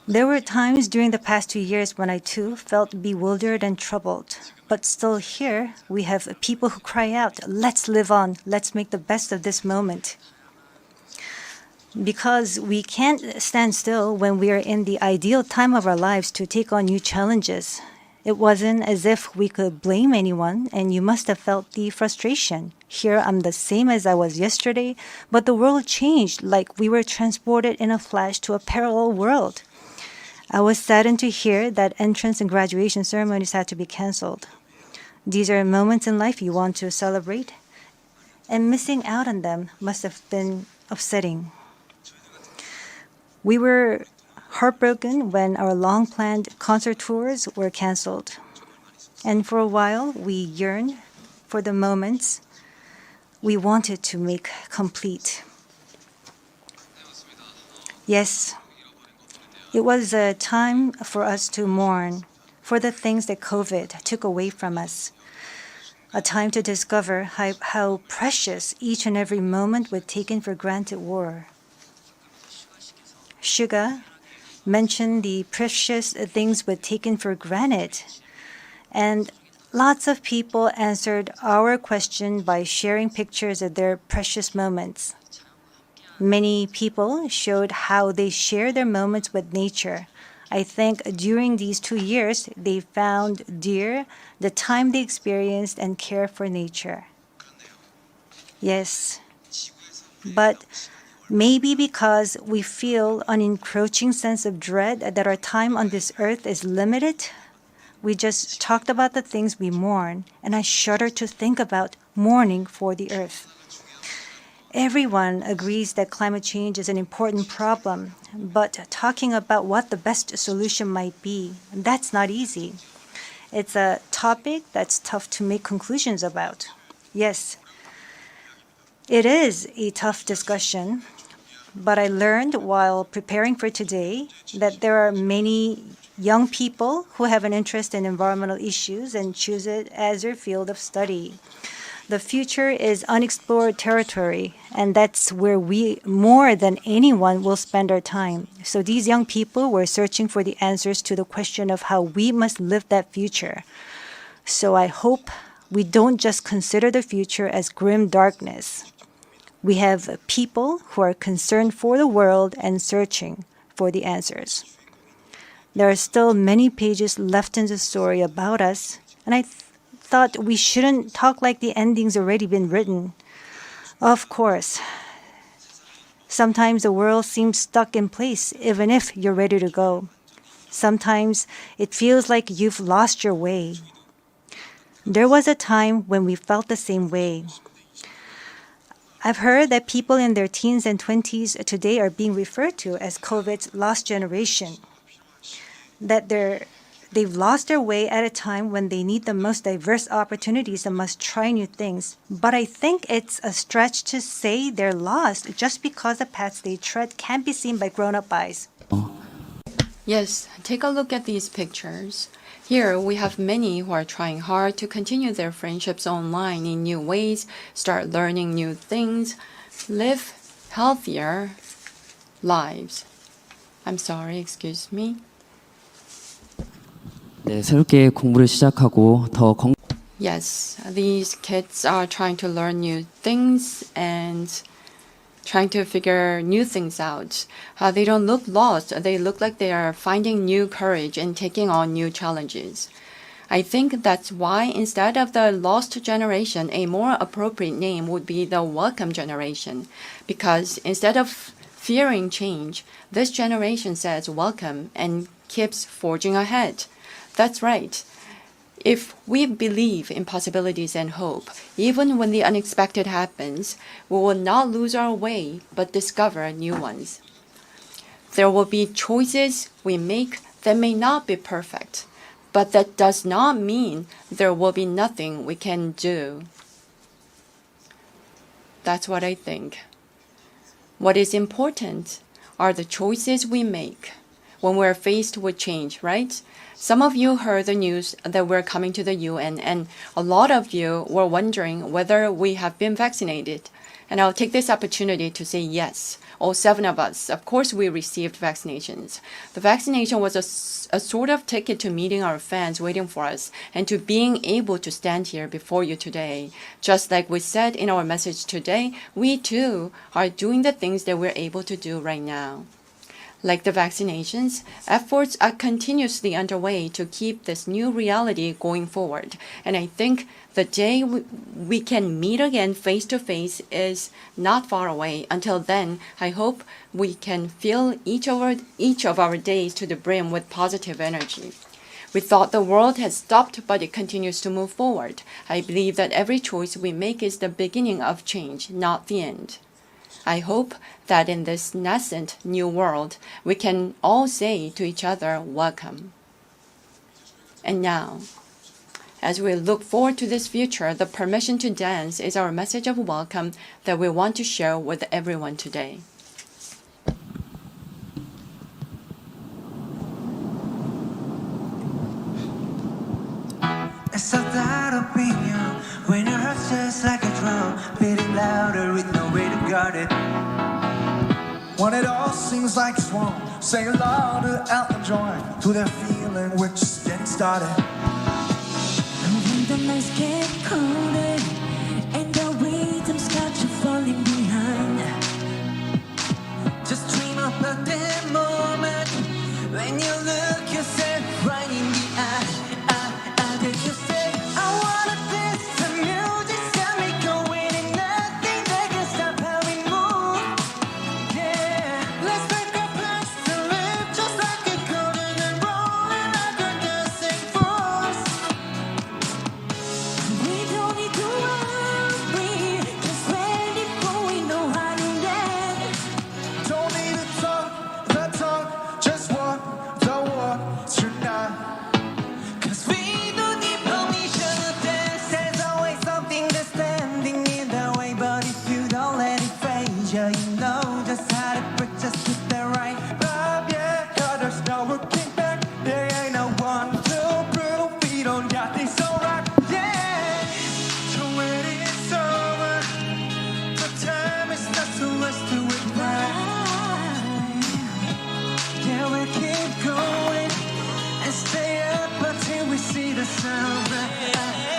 There were times during the past 2 years when I too felt bewildered and troubled. But still here, we have people who cry out, let's live on, let's make the best of this moment. Because we can't stand still when we are in the ideal time of our lives to take on new challenges. It wasn't as if we could blame anyone, and you must have felt the frustration. Here I'm the same as I was yesterday, but the world changed like we were transported in a flash to a parallel world. I was saddened to hear that entrance and graduation ceremonies had to be canceled. These are moments in life you want to celebrate, and missing out on them must have been upsetting. We were heartbroken when our long-planned concert tours were canceled. And for a while, we yearned for the moments we wanted to make complete. Yes, it was a time for us to mourn for the things that COVID took away from us. A time to discover how precious each and every moment we'd taken for granted were. Suga mentioned the precious things we'd taken for granted. And lots of people answered our question by sharing pictures of their precious moments. Many people showed how they share their moments with nature. I think during these 2 years, they found dear the time they experienced and care for nature. Yes, but maybe because we feel an encroaching sense of dread that our time on this earth is limited, we just talked about the things we mourn, and I shudder to think about mourning for the earth. Everyone agrees that climate change is an important problem, but talking about what the best solution might be, that's not easy. It's a topic that's tough to make conclusions about. Yes, it is a tough discussion, but I learned while preparing for today that there are many young people who have an interest in environmental issues and choose it as their field of study. The future is unexplored territory, and that's where we, more than anyone, will spend our time. So these young people were searching for the answers to the question of how we must live that future. So I hope we don't just consider the future as grim darkness. We have people who are concerned for the world and searching for the answers. There are still many pages left in the story about us, and I thought we shouldn't talk like the ending's already been written. Of course, sometimes the world seems stuck in place even if you're ready to go. Sometimes it feels like you've lost your way. There was a time when we felt the same way. I've heard that people in their teens and 20s today are being referred to as COVID's lost generation. That they've lost their way at a time when they need the most diverse opportunities and must try new things. But I think it's a stretch to say they're lost just because the paths they tread can't be seen by grown-up eyes. Yes, take a look at these pictures. Here we have many who are trying hard to continue their friendships online in new ways, start learning new things, live healthier lives. I'm sorry, excuse me. 네, 새롭게 공부를 시작하고 더 Yes, these kids are trying to learn new things and trying to figure new things out. They don't look lost. They look like they are finding new courage and taking on new challenges. I think that's why instead of the lost generation, a more appropriate name would be the welcome generation. Because instead of fearing change, this generation says welcome and keeps forging ahead. That's right. If we believe in possibilities and hope, even when the unexpected happens, we will not lose our way, but discover new ones. There will be choices we make that may not be perfect, but that does not mean there will be nothing we can do. That's what I think. What is important are the choices we make when we're faced with change, right? Some of you heard the news that we're coming to the UN, and a lot of you were wondering whether we have been vaccinated. And I'll take this opportunity to say yes. all 7 of us, of course, we received vaccinations. The vaccination was a sort of ticket to meeting our fans waiting for us and to being able to stand here before you today. Just like we said in our message today, we too are doing the things that we're able to do right now. Like the vaccinations, efforts are continuously underway to keep this new reality going forward. And I think the day we can meet again face to face is not far away. Until then, I hope we can fill each of our days to the brim with positive energy. We thought the world had stopped, but it continues to move forward. I believe that every choice we make is the beginning of change, not the end. I hope that in this nascent new world, we can all say to each other, welcome. And now, as we look forward to this future, the permission to dance is our message of welcome that we want to share with everyone today. It's a that opinion when your heart's just like a drum, beating louder with no way to guard it. When it all seems like it's wrong, say along to Elton John, to that feeling we're just getting started. And when the nights get colder and the rhythms got you falling behind, just dream about that moment when you look yourself right in the eye. Did you say I wanna dance? The music's got me going and nothing that can stop how we move. Yeah, let's make our plans to live just like a golden and rolling like a dancing fools. We don't need to worry, just ready for we know how to dance. Don't need to talk the talk, just walk the walk tonight. Cause we don't need permission to dance. There's always something that's standing in the way, but if you don't let it fade, yeah, you know just how to put just get that right. Yeah, 'cause there's no looking back. There ain't no one to prove we don't got this alright. Yeah, so when it's over, the time is not so much to it right. Yeah, we keep going and stay up until we see the sunrise.